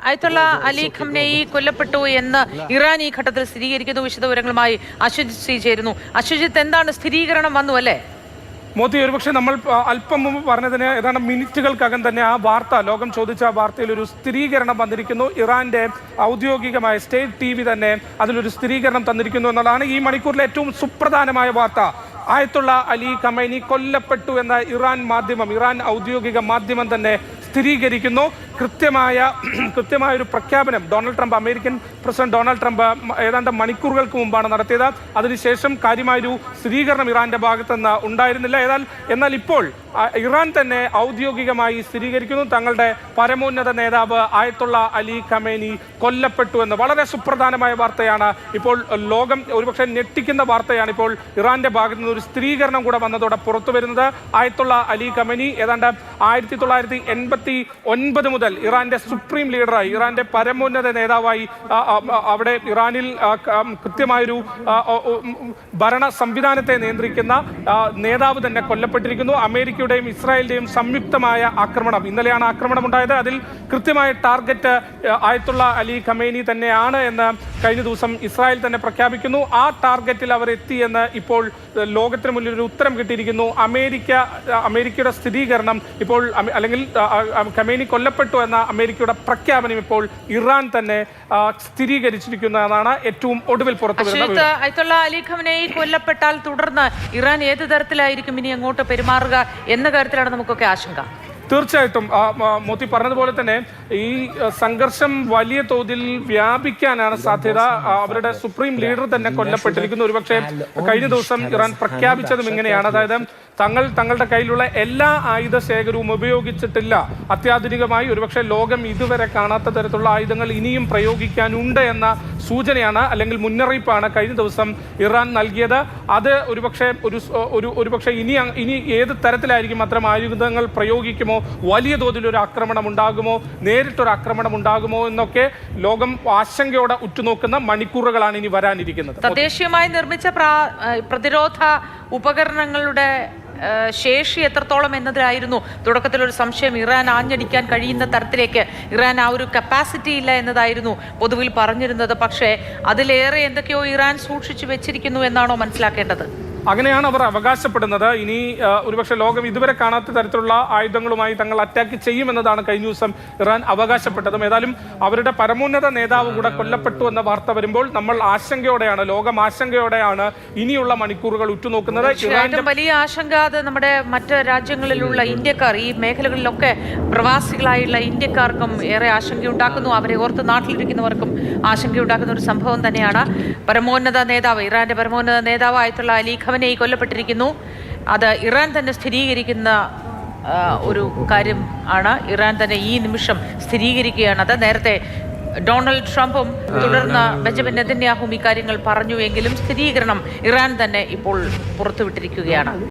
അയത്തുള്ള അലി ഖംനേയി കൊല്ലപ്പെട്ടു എന്ന് ഇറാൻ ഈ ഘട്ടത്തിൽ സ്ഥിരീകരിക്കുന്നു. വിശദവിവരങ്ങളുമായി അശ്വജിത് സി ചേരുന്നു. അശ്വജിത്ത്, എന്താണ് സ്ഥിരീകരണം വന്നു അല്ലേ? മോദി, ഒരുപക്ഷെ നമ്മൾ അല്പം മുമ്പ് പറഞ്ഞതിന് ഏതാണ്ട് മിനിറ്റുകൾക്കകം തന്നെ ആ വാർത്ത, ലോകം ചോദിച്ച ആ വാർത്തയിൽ ഒരു സ്ഥിരീകരണം വന്നിരിക്കുന്നു. ഇറാന്റെ ഔദ്യോഗികമായ സ്റ്റേറ്റ് TV തന്നെ അതിലൊരു സ്ഥിരീകരണം തന്നിരിക്കുന്നു എന്നുള്ളതാണ് ഈ മണിക്കൂറിലെ ഏറ്റവും സുപ്രധാനമായ വാർത്ത. ആയത്തുള്ള അലി ഖമൈനി കൊല്ലപ്പെട്ടു എന്ന ഇറാൻ ഔദ്യോഗിക മാധ്യമം തന്നെ സ്ഥിരീകരിക്കുന്നു. കൃത്യമായ ഒരു പ്രഖ്യാപനം അമേരിക്കൻ പ്രസിഡന്റ് ഡൊണാൾഡ് ട്രംപ് ഏതാണ്ട് മണിക്കൂറുകൾക്ക് മുമ്പാണ് നടത്തിയത്. അതിനുശേഷം കാര്യമായൊരു സ്ഥിരീകരണം ഇറാന്റെ ഭാഗത്ത് നിന്ന് ഉണ്ടായിരുന്നില്ല. എന്നാൽ ഇപ്പോൾ ഇറാൻ തന്നെ ഔദ്യോഗികമായി സ്ഥിരീകരിക്കുന്നു, തങ്ങളുടെ പരമോന്നത നേതാവ് ആയത്തുള്ള അലി ഖമൈനി കൊല്ലപ്പെട്ടു എന്ന്. വളരെ സുപ്രധാനമായ വാർത്തയാണ് ഇപ്പോൾ. ലോകം ഒരുപക്ഷെ ഞെട്ടിക്കുന്ന വാർത്തയാണ് ഇപ്പോൾ ഇറാന്റെ ഭാഗത്ത് നിന്ന് ഒരു സ്ഥിരീകരണം കൂടെ വന്നതോടെ പുറത്തു വരുന്നത്. ആയത്തുള്ള അലി ഖമൈനി ഏതാണ്ട് 1989 മുതൽ ഇറാന്റെ സുപ്രീം ലീഡറായി, ഇറാന്റെ പരമോന്നത നേതാവായി അവിടെ ഇറാനിൽ കൃത്യമായൊരു ഭരണ സംവിധാനത്തെ നിയന്ത്രിക്കുന്ന നേതാവ് തന്നെ കൊല്ലപ്പെട്ടിരിക്കുന്നു. അമേരിക്കയുടെയും ഇസ്രായേലിന്റെയും സംയുക്തമായ ആക്രമണം, ഇന്നലെയാണ് ആക്രമണം ഉണ്ടായത്. അതിൽ കൃത്യമായ ടാർഗറ്റ് ആയത്തുള്ള അലി ഖമൈനി തന്നെയാണ് എന്ന് കഴിഞ്ഞ ദിവസം ഇസ്രായേൽ തന്നെ പ്രഖ്യാപിക്കുന്നു. ആ ടാർഗറ്റിൽ അവർ എത്തിയെന്ന് ഇപ്പോൾ ലോകത്തിന് മുന്നിൽ ഒരു ഉത്തരം കിട്ടിയിരിക്കുന്നു. അമേരിക്കയുടെ സ്ഥിരീകരണം ഇപ്പോൾ, അല്ലെങ്കിൽ ഖമൈനി കൊല്ലപ്പെട്ടു എന്ന അമേരിക്കയുടെ പ്രഖ്യാപനം ഇപ്പോൾ ഇറാൻ തന്നെ സ്ഥിരീകരിച്ചിരിക്കുന്നതാണ് ഏറ്റവും ഒടുവിൽ പുറത്തു വരുന്നത്. അയത്തുള്ള അലി ഖമൈനി കൊല്ലപ്പെട്ടാൽ തുടർന്ന് ഇറാൻ ഏത് തരത്തിലായിരിക്കും ഇനി അങ്ങോട്ട് പെരുമാറുക എന്ന കാര്യത്തിലാണ് നമുക്കൊക്കെ ആശങ്ക. തീർച്ചയായിട്ടും മോദി പറഞ്ഞതുപോലെ തന്നെ ഈ സംഘർഷം വലിയ തോതിൽ വ്യാപിക്കാനാണ് സാധ്യത. അവരുടെ സുപ്രീം ലീഡർ തന്നെ കൊല്ലപ്പെട്ടിരിക്കുന്നു. ഒരുപക്ഷെ കഴിഞ്ഞ ദിവസം ഇറാൻ പ്രഖ്യാപിച്ചതും ഇങ്ങനെയാണ്, അതായത് തങ്ങളുടെ കയ്യിലുള്ള എല്ലാ ആയുധ ശേഖരവും ഉപയോഗിച്ചിട്ടില്ല. അത്യാധുനികമായി ഒരുപക്ഷെ ലോകം ഇതുവരെ കാണാത്ത തരത്തിലുള്ള ആയുധങ്ങൾ ഇനിയും പ്രയോഗിക്കാനുണ്ട് എന്ന സൂചനയാണ്, അല്ലെങ്കിൽ മുന്നറിയിപ്പാണ് കഴിഞ്ഞ ദിവസം ഇറാൻ നൽകിയത്. അത് ഒരുപക്ഷെ ഇനി ഏത് തരത്തിലായിരിക്കും അത്തരം ആയുധങ്ങൾ പ്രയോഗിക്കുമോ, വലിയ തോതിലൊരു ആക്രമണം ഉണ്ടാകുമോ, നേരിട്ടൊരു ആക്രമണം ഉണ്ടാകുമോ എന്നൊക്കെ ലോകം ആശങ്കയോടെ ഉറ്റുനോക്കുന്ന മണിക്കൂറുകളാണ് ഇനി വരാനിരിക്കുന്നത്. തദ്ദേശീയമായി നിർമ്മിച്ച പ്രതിരോധ ഉപകരണങ്ങളുടെ ശേഷി എത്രത്തോളം എന്നതിലായിരുന്നു തുടക്കത്തിലൊരു സംശയം. ഇറാൻ ആഞ്ഞടിക്കാൻ കഴിയുന്ന തരത്തിലേക്ക് ഇറാൻ ആ ഒരു കപ്പാസിറ്റി ഇല്ല എന്നതായിരുന്നു പൊതുവിൽ പറഞ്ഞിരുന്നത്. പക്ഷേ അതിലേറെ എന്തൊക്കെയോ ഇറാൻ സൂക്ഷിച്ചു വെച്ചിരിക്കുന്നു എന്നാണോ മനസ്സിലാക്കേണ്ടത്? അങ്ങനെയാണ് അവർ അവകാശപ്പെടുന്നത്. ഇനി ഒരുപക്ഷെ ലോകം ഇതുവരെ കാണാത്ത തരത്തിലുള്ള ആയുധങ്ങളുമായി തങ്ങൾ അറ്റാക്ക് ചെയ്യുമെന്നതാണ് കഴിഞ്ഞ ദിവസം ഇറാൻ അവകാശപ്പെട്ടതും. ഏതായാലും അവരുടെ പരമോന്നത നേതാവ് കൂടെ കൊല്ലപ്പെട്ടു എന്ന വാർത്ത വരുമ്പോൾ നമ്മൾ ലോകം ആശങ്കയോടെയാണ് ഇനിയുള്ള മണിക്കൂറുകൾ ഉറ്റുനോക്കുന്നത്. വലിയ ആശങ്ക അത് നമ്മുടെ മറ്റ് രാജ്യങ്ങളിലുള്ള ഇന്ത്യക്കാർ, ഈ മേഖലകളിലൊക്കെ പ്രവാസികളായുള്ള ഇന്ത്യക്കാർക്കും ഏറെ ആശങ്കയുണ്ടാക്കുന്നു. അവരെ ഓർത്ത് നാട്ടിലിരിക്കുന്നവർക്കും ആശങ്കയുണ്ടാക്കുന്ന ഒരു സംഭവം തന്നെയാണ്. ഇറാന്റെ പരമോന്നത നേതാവ് ആയിട്ടുള്ള അലി ഖമൈനി കൊല്ലപ്പെട്ടിരിക്കുന്നു. അത് ഇറാൻ തന്നെ സ്ഥിരീകരിക്കുന്ന ഒരു കാര്യം ആണ്. ഇറാൻ തന്നെ ഈ നിമിഷം സ്ഥിരീകരിക്കുകയാണ്. അത് നേരത്തെ ഡൊണാൾഡ് ട്രംപും തുടർന്ന് ബെഞ്ചമിൻ നെതന്യാഹുവും ഇക്കാര്യങ്ങൾ പറഞ്ഞുവെങ്കിലും സ്ഥിരീകരണം ഇറാൻ തന്നെ ഇപ്പോൾ പുറത്തുവിട്ടിരിക്കുകയാണ്.